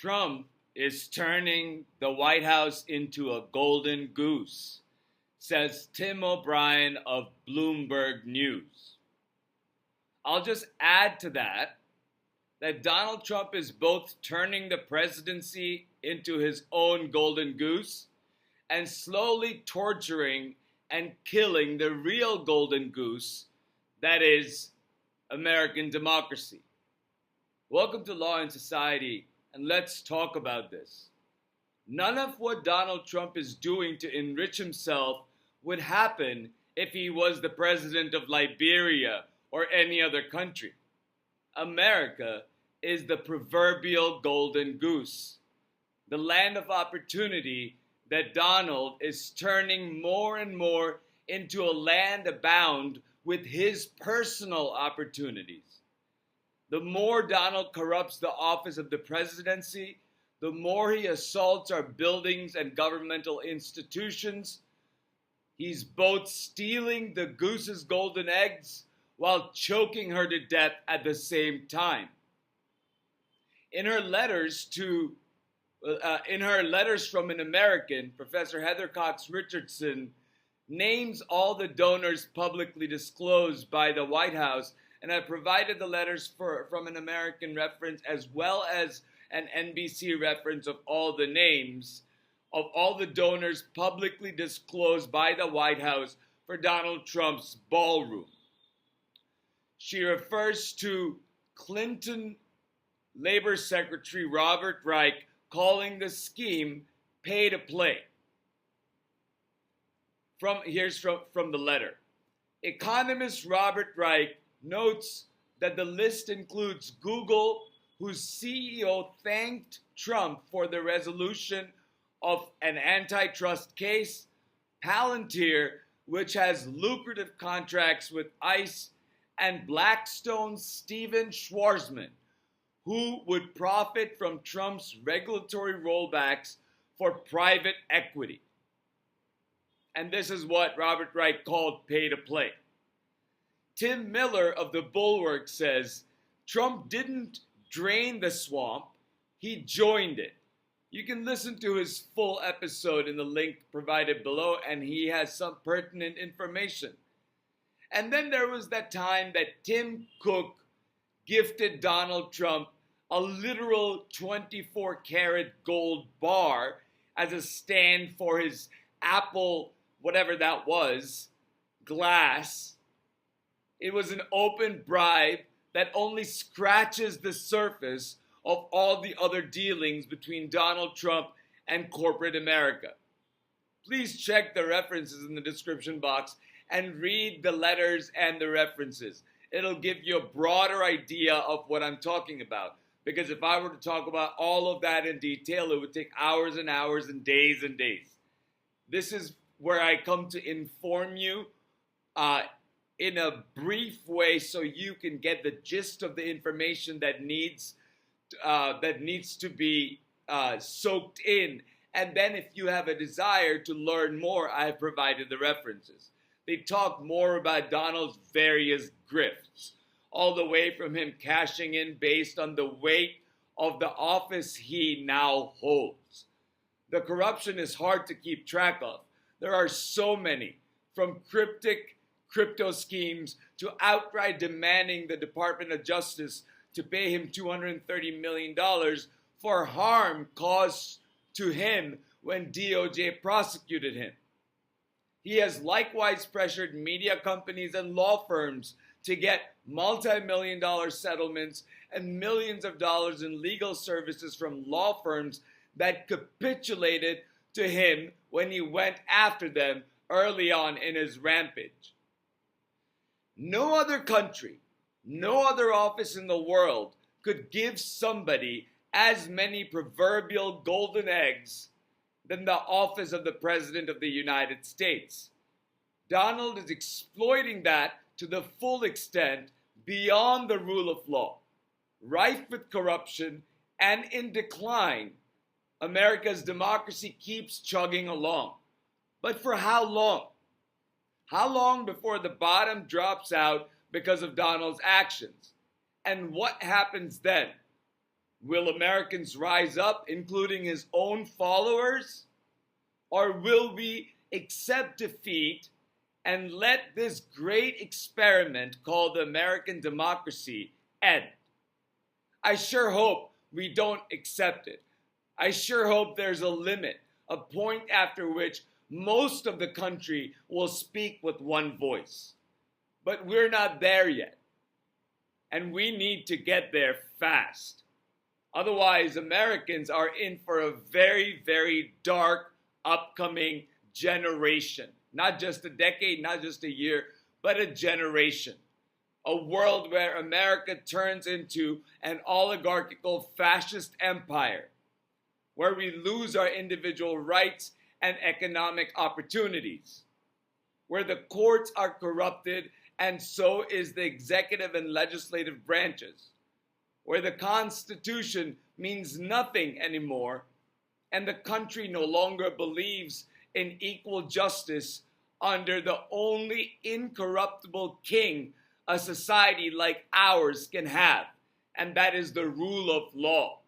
Trump is turning the White House into a golden goose, says Tim O'Brien of Bloomberg News. I'll just add to that Donald Trump is both turning the presidency into his own golden goose and slowly torturing and killing the real golden goose, that is, American democracy. Welcome to Law and Society, and let's talk about this. None of what Donald Trump is doing to enrich himself would happen if he was the president of Liberia or any other country. America is the proverbial golden goose, the land of opportunity that Donald is turning more and more into a land abound with his personal opportunities. The more Donald corrupts the office of the presidency, the more he assaults our buildings and governmental institutions. He's both stealing the goose's golden eggs while choking her to death at the same time. In her letters from an American, Professor Heather Cox Richardson names all the donors publicly disclosed by the White House, and I provided the letters from an American reference as well as an NBC reference of all the names of all the donors publicly disclosed by the White House for Donald Trump's ballroom. She refers to Clinton Labor Secretary Robert Reich calling the scheme pay to play. Here's from the letter. Economist Robert Reich notes that the list includes Google, whose CEO thanked Trump for the resolution of an antitrust case, Palantir, which has lucrative contracts with ICE, and Blackstone's Steven Schwarzman, who would profit from Trump's regulatory rollbacks for private equity. And this is what Robert Reich called pay to play. Tim Miller of The Bulwark says, Trump didn't drain the swamp, he joined it. You can listen to his full episode in the link provided below, and he has some pertinent information. And then there was that time that Tim Cook gifted Donald Trump a literal 24-karat gold bar as a stand for his Apple, whatever that was, glass. It was an open bribe that only scratches the surface of all the other dealings between Donald Trump and corporate America. Please check the references in the description box and read the letters and the references. It'll give you a broader idea of what I'm talking about. Because if I were to talk about all of that in detail, it would take hours and hours and days and days. This is where I come to inform you in a brief way so you can get the gist of the information that needs to be soaked in. And then if you have a desire to learn more, I have provided the references. They talk more about Donald's various grifts, all the way from him cashing in based on the weight of the office he now holds. The corruption is hard to keep track of. There are so many, from cryptic crypto schemes to outright demanding the Department of Justice to pay him $230 million for harm caused to him when DOJ prosecuted him. He has likewise pressured media companies and law firms to get multi-million-dollar settlements and millions of dollars in legal services from law firms that capitulated to him when he went after them early on in his rampage. No other country, no other office in the world could give somebody as many proverbial golden eggs than the office of the President of the United States. Donald is exploiting that to the full extent beyond the rule of law. Rife with corruption and in decline, America's democracy keeps chugging along. But for how long? How long before the bottom drops out because of Donald's actions? And what happens then? Will Americans rise up, including his own followers? Or will we accept defeat and let this great experiment called American democracy end? I sure hope we don't accept it. I sure hope there's a limit, a point after which most of the country will speak with one voice. But we're not there yet. And we need to get there fast. Otherwise, Americans are in for a very, very dark upcoming generation. Not just a decade, not just a year, but a generation. A world where America turns into an oligarchical fascist empire, where we lose our individual rights and economic opportunities, where the courts are corrupted and so is the executive and legislative branches, where the Constitution means nothing anymore and the country no longer believes in equal justice under the only incorruptible king a society like ours can have, and that is the rule of law.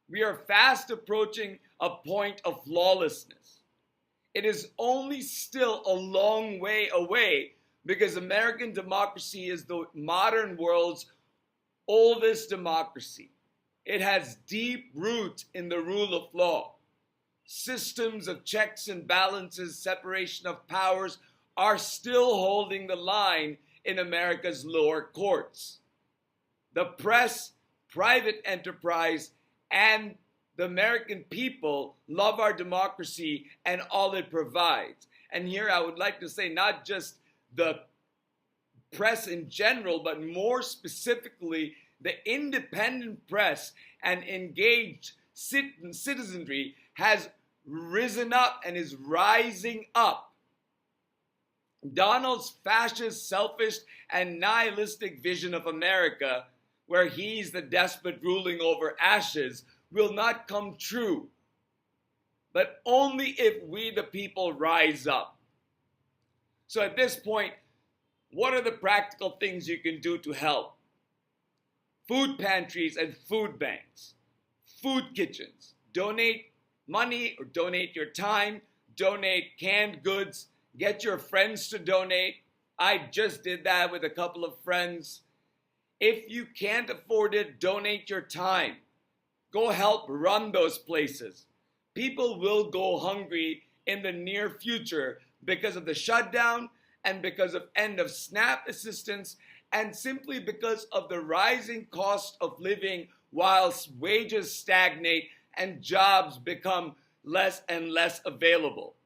We are fast approaching a point of lawlessness. It is only still a long way away because American democracy is the modern world's oldest democracy. It has deep roots in the rule of law. Systems of checks and balances, separation of powers are still holding the line in America's lower courts. The press, private enterprise, and the American people love our democracy and all it provides. And here I would like to say not just the press in general, but more specifically the independent press and engaged citizenry has risen up and is rising up. Donald's fascist, selfish, and nihilistic vision of America, where he's the despot ruling over ashes, will not come true, but only if we the people rise up. So at this point, what are the practical things you can do to help? Food pantries and food banks, food kitchens. Donate money or donate your time, donate canned goods, get your friends to donate. I just did that with a couple of friends. If you can't afford it, donate your time. Go help run those places. People will go hungry in the near future because of the shutdown and because of end of SNAP assistance and simply because of the rising cost of living whilst wages stagnate and jobs become less and less available.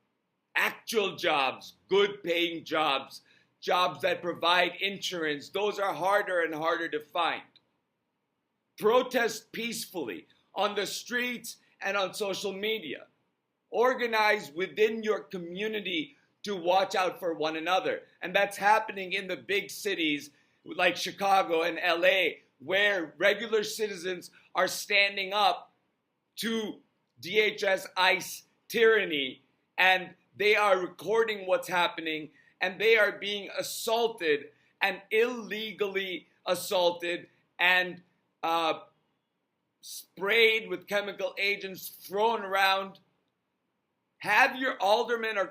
Actual jobs, good paying jobs, jobs that provide insurance, those are harder and harder to find. Protest peacefully on the streets and on social media. Organize within your community to watch out for one another. And that's happening in the big cities like Chicago and LA, where regular citizens are standing up to DHS ICE tyranny, and they are recording what's happening, and they are being assaulted and illegally assaulted and sprayed with chemical agents, thrown around. Have your alderman or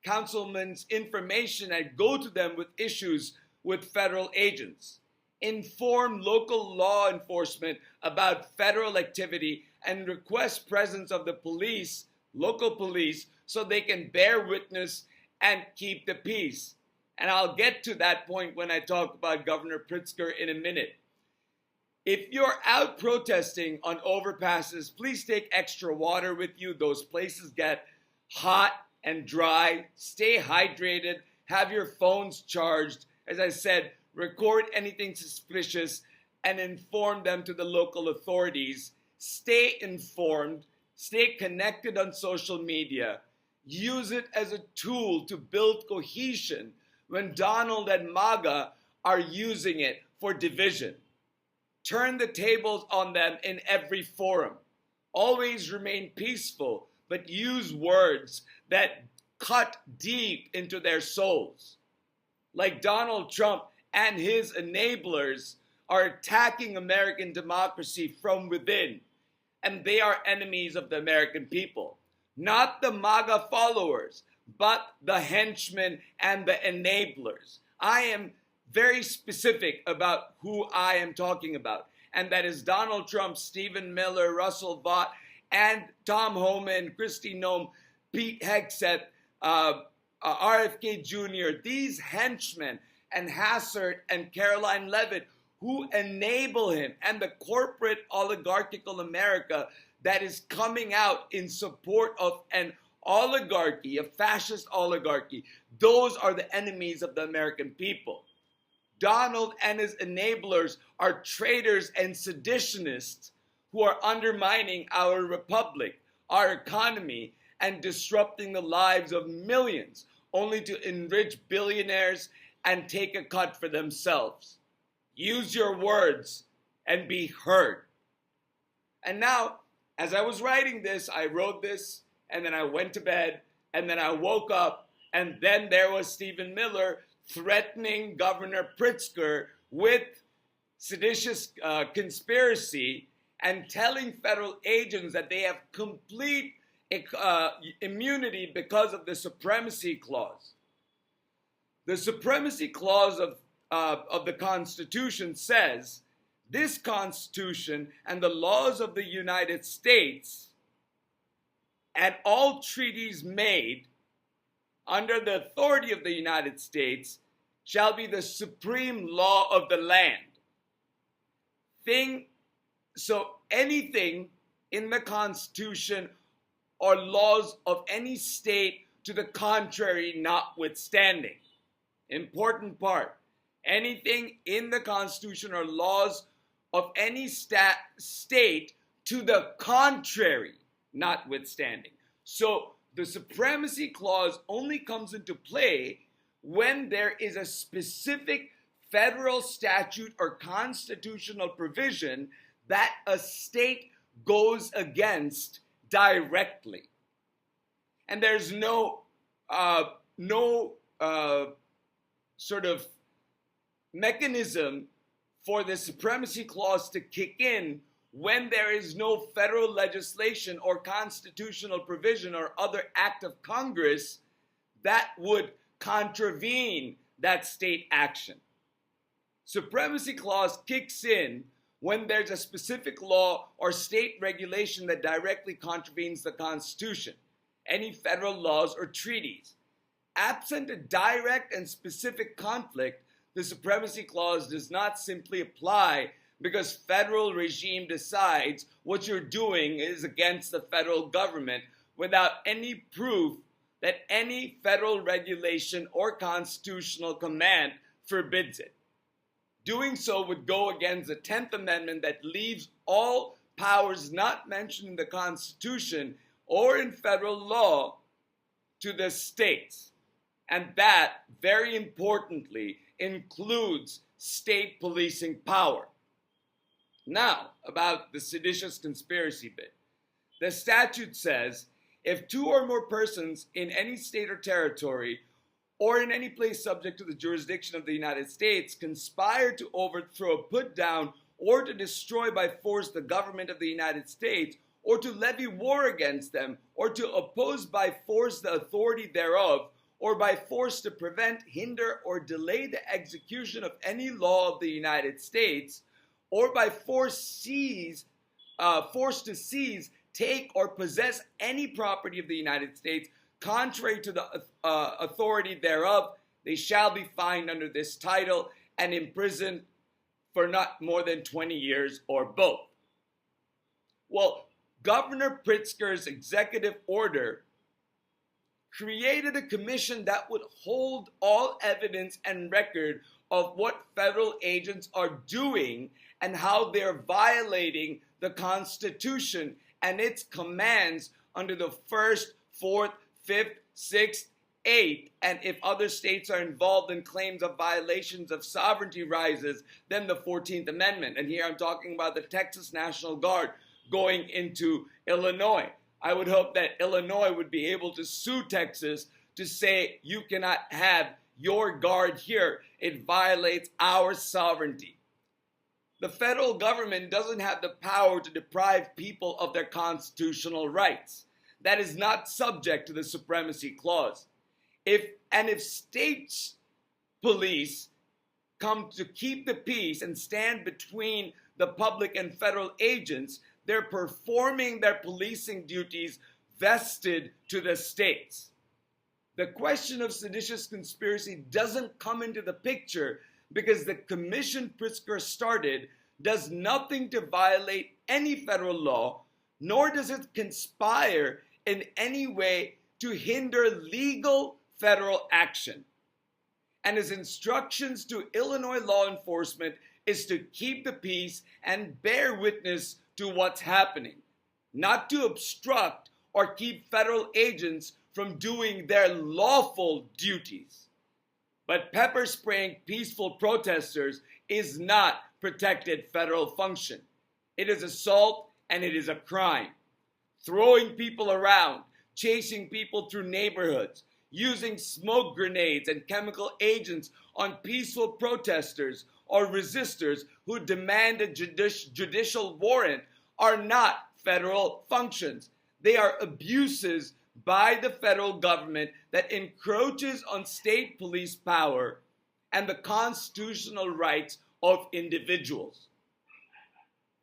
councilman's information and go to them with issues with federal agents. Inform local law enforcement about federal activity and request presence of the police, local police, so they can bear witness and keep the peace. And I'll get to that point when I talk about Governor Pritzker in a minute. If you're out protesting on overpasses, please take extra water with you. Those places get hot and dry. Stay hydrated. Have your phones charged. As I said, record anything suspicious and inform them to the local authorities. Stay informed. Stay connected on social media. Use it as a tool to build cohesion when Donald and MAGA are using it for division. Turn the tables on them in every forum. Always remain peaceful, but use words that cut deep into their souls. Like Donald Trump and his enablers are attacking American democracy from within, and they are enemies of the American people. Not the MAGA followers, but the henchmen and the enablers. I am very specific about who I am talking about, and that is Donald Trump, Stephen Miller, Russell Vought, and Tom Homan, Kristi Noem, Pete Hegseth, RFK Jr., these henchmen, and Hassert and Caroline Levitt, who enable him, and the corporate oligarchical America that is coming out in support of an oligarchy, a fascist oligarchy. Those are the enemies of the American people. Donald and his enablers are traitors and seditionists who are undermining our republic, our economy, and disrupting the lives of millions, only to enrich billionaires and take a cut for themselves. Use your words and be heard. And now, as I was writing this, I wrote this, and then I went to bed, and then I woke up, and then there was Stephen Miller threatening Governor Pritzker with seditious conspiracy and telling federal agents that they have complete immunity because of the Supremacy Clause. The Supremacy Clause of the Constitution says this Constitution and the laws of the United States and all treaties made under the authority of the United States shall be the supreme law of the land. So anything in the Constitution or laws of any state to the contrary notwithstanding. Important part. Anything in the Constitution or laws of any state to the contrary notwithstanding. So the Supremacy Clause only comes into play when there is a specific federal statute or constitutional provision that a state goes against directly. And there's no sort of mechanism for the Supremacy Clause to kick in when there is no federal legislation or constitutional provision or other act of Congress that would contravene that state action. Supremacy Clause kicks in when there's a specific law or state regulation that directly contravenes the Constitution, any federal laws or treaties. Absent a direct and specific conflict, the Supremacy Clause does not simply apply because federal regime decides what you're doing is against the federal government without any proof that any federal regulation or constitutional command forbids it. Doing so would go against the 10th Amendment that leaves all powers not mentioned in the Constitution or in federal law to the states. And that, very importantly, includes state policing power. Now, about the seditious conspiracy bit. The statute says, if two or more persons in any state or territory or in any place subject to the jurisdiction of the United States conspire to overthrow, put down, or to destroy by force the government of the United States, or to levy war against them, or to oppose by force the authority thereof, or by force to prevent, hinder, or delay the execution of any law of the United States, or by force to seize, take, or possess any property of the United States, contrary to the authority thereof, they shall be fined under this title and imprisoned for not more than 20 years or both. Well, Governor Pritzker's executive order created a commission that would hold all evidence and record of what federal agents are doing and how they're violating the Constitution and its commands under the 1st, 4th, 5th, 6th, 8th. And if other states are involved in claims of violations of sovereignty rises, then the 14th Amendment. And here I'm talking about the Texas National Guard going into Illinois. I would hope that Illinois would be able to sue Texas to say you cannot have your guard here. It violates our sovereignty. The federal government doesn't have the power to deprive people of their constitutional rights. That is not subject to the Supremacy Clause. If states police come to keep the peace and stand between the public and federal agents, they're performing their policing duties vested to the states. The question of seditious conspiracy doesn't come into the picture because the commission Pritzker started does nothing to violate any federal law, nor does it conspire in any way to hinder legal federal action. And his instructions to Illinois law enforcement is to keep the peace and bear witness to what's happening, not to obstruct or keep federal agents from doing their lawful duties. But pepper spraying peaceful protesters is not protected federal function. It is assault and it is a crime. Throwing people around, chasing people through neighborhoods, using smoke grenades and chemical agents on peaceful protesters or resistors who demand a judicial warrant are not federal functions. They are abuses by the federal government that encroaches on state police power and the constitutional rights of individuals.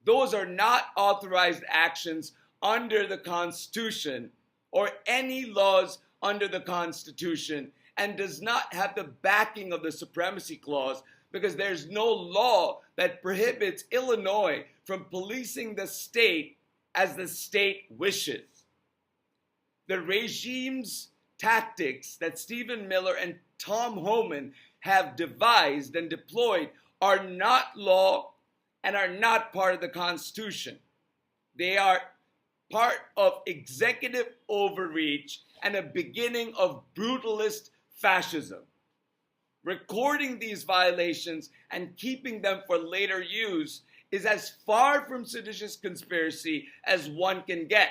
Those are not authorized actions under the Constitution or any laws under the Constitution, and does not have the backing of the Supremacy Clause because there's no law that prohibits Illinois from policing the state as the state wishes. The regime's tactics that Stephen Miller and Tom Homan have devised and deployed are not law and are not part of the Constitution. They are part of executive overreach and a beginning of brutalist fascism. Recording these violations and keeping them for later use is as far from seditious conspiracy as one can get.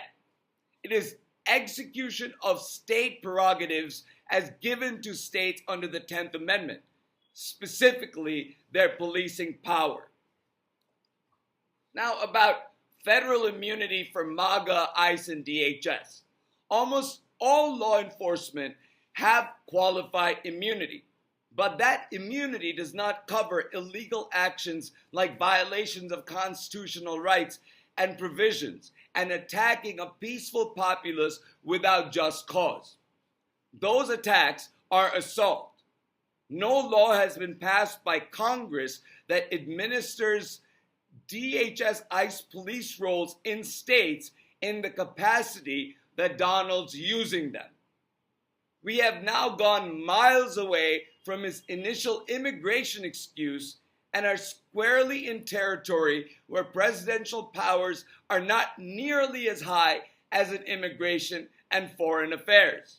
It is execution of state prerogatives as given to states under the 10th Amendment, specifically their policing power. Now, about federal immunity for MAGA, ICE, and DHS. Almost all law enforcement have qualified immunity, but that immunity does not cover illegal actions like violations of constitutional rights and provisions and attacking a peaceful populace without just cause. Those attacks are assault. No law has been passed by Congress that administers DHS ICE police roles in states in the capacity that Donald's using them. We have now gone miles away from his initial immigration excuse and are squarely in territory where presidential powers are not nearly as high as in immigration and foreign affairs.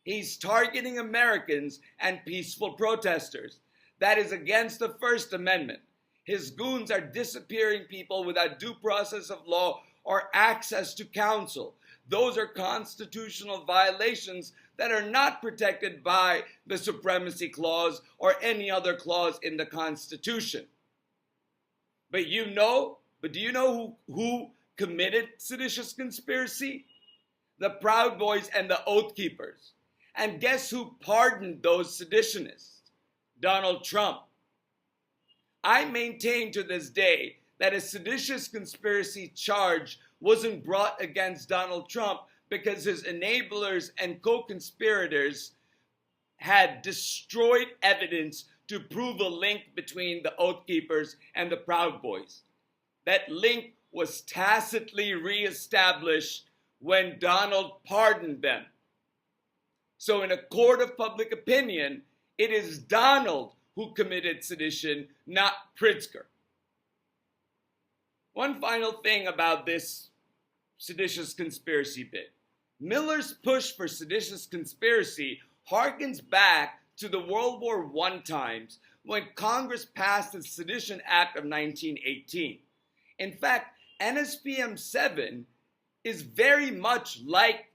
He's targeting Americans and peaceful protesters. That is against the First Amendment. His goons are disappearing people without due process of law or access to counsel. Those are constitutional violations that are not protected by the Supremacy Clause or any other clause in the Constitution. But do you know who committed seditious conspiracy? The Proud Boys and the Oath Keepers. And guess who pardoned those seditionists? Donald Trump. I maintain to this day that a seditious conspiracy charge wasn't brought against Donald Trump because his enablers and co-conspirators had destroyed evidence to prove a link between the Oath Keepers and the Proud Boys. That link was tacitly reestablished when Donald pardoned them. So in a court of public opinion, it is Donald who committed sedition, not Pritzker. One final thing about this seditious conspiracy bit. Miller's push for seditious conspiracy harkens back to the World War I times when Congress passed the Sedition Act of 1918. In fact, NSPM 7 is very much like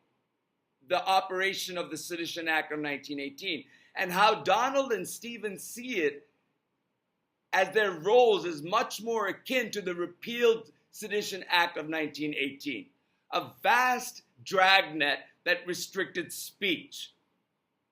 the operation of the Sedition Act of 1918, and how Donald and Stephen see it as their roles is much more akin to the repealed Sedition Act of 1918, a vast dragnet that restricted speech.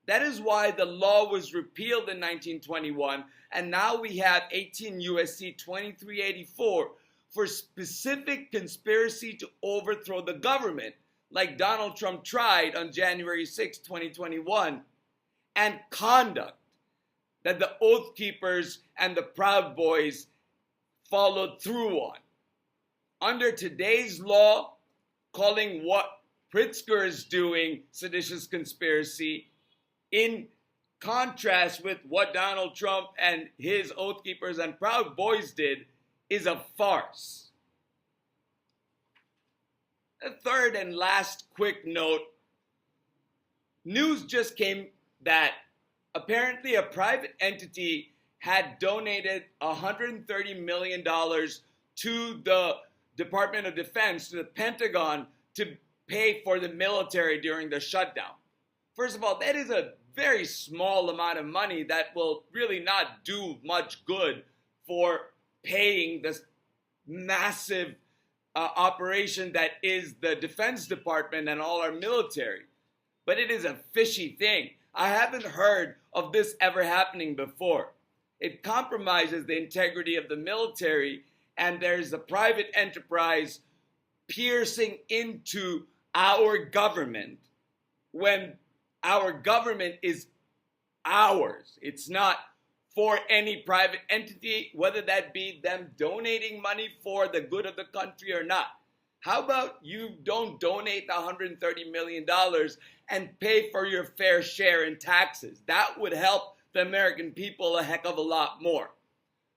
That is why the law was repealed in 1921, and now we have 18 U.S.C. 2384 for specific conspiracy to overthrow the government, like Donald Trump tried on January 6, 2021, and conduct that the Oath Keepers and the Proud Boys followed through on. Under today's law, calling what Pritzker is doing seditious conspiracy, in contrast with what Donald Trump and his Oath Keepers and Proud Boys did, is a farce. A third and last quick note, news just came that apparently a private entity had donated $130 million to the Department of Defense, to the Pentagon, to pay for the military during the shutdown. First of all, that is a very small amount of money that will really not do much good for paying this massive operation that is the Defense Department and all our military. But it is a fishy thing. I haven't heard of this ever happening before. It compromises the integrity of the military, and there's a private enterprise piercing into our government when our government is ours. It's not for any private entity, whether that be them donating money for the good of the country or not. How about you don't donate the $130 million and pay for your fair share in taxes? That would help the American people a heck of a lot more.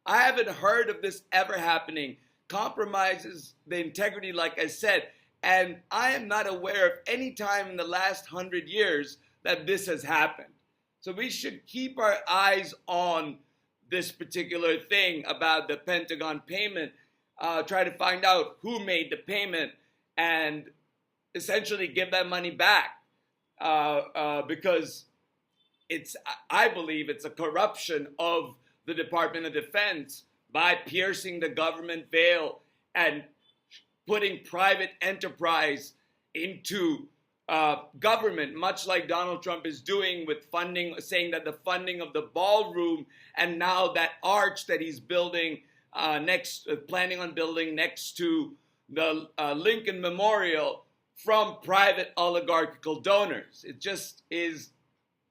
I haven't heard of this ever happening. Compromises the integrity, like I said, and I am not aware of any time in the last 100 years that this has happened. So we should keep our eyes on this particular thing about the Pentagon payment, try to find out who made the payment and essentially give that money back, because I believe it's a corruption of the Department of Defense by piercing the government veil and putting private enterprise into government, much like Donald Trump is doing with funding, saying that the funding of the ballroom and now that arch that he's building planning on building next to the Lincoln Memorial from private oligarchical donors. It just is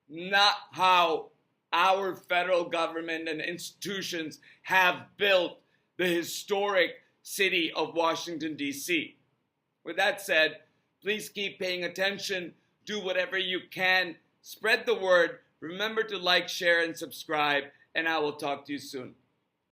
not how our federal government and institutions have built the historic city of Washington, D.C. With that said, please keep paying attention. Do whatever you can. Spread the word. Remember to like, share, and subscribe. And I will talk to you soon.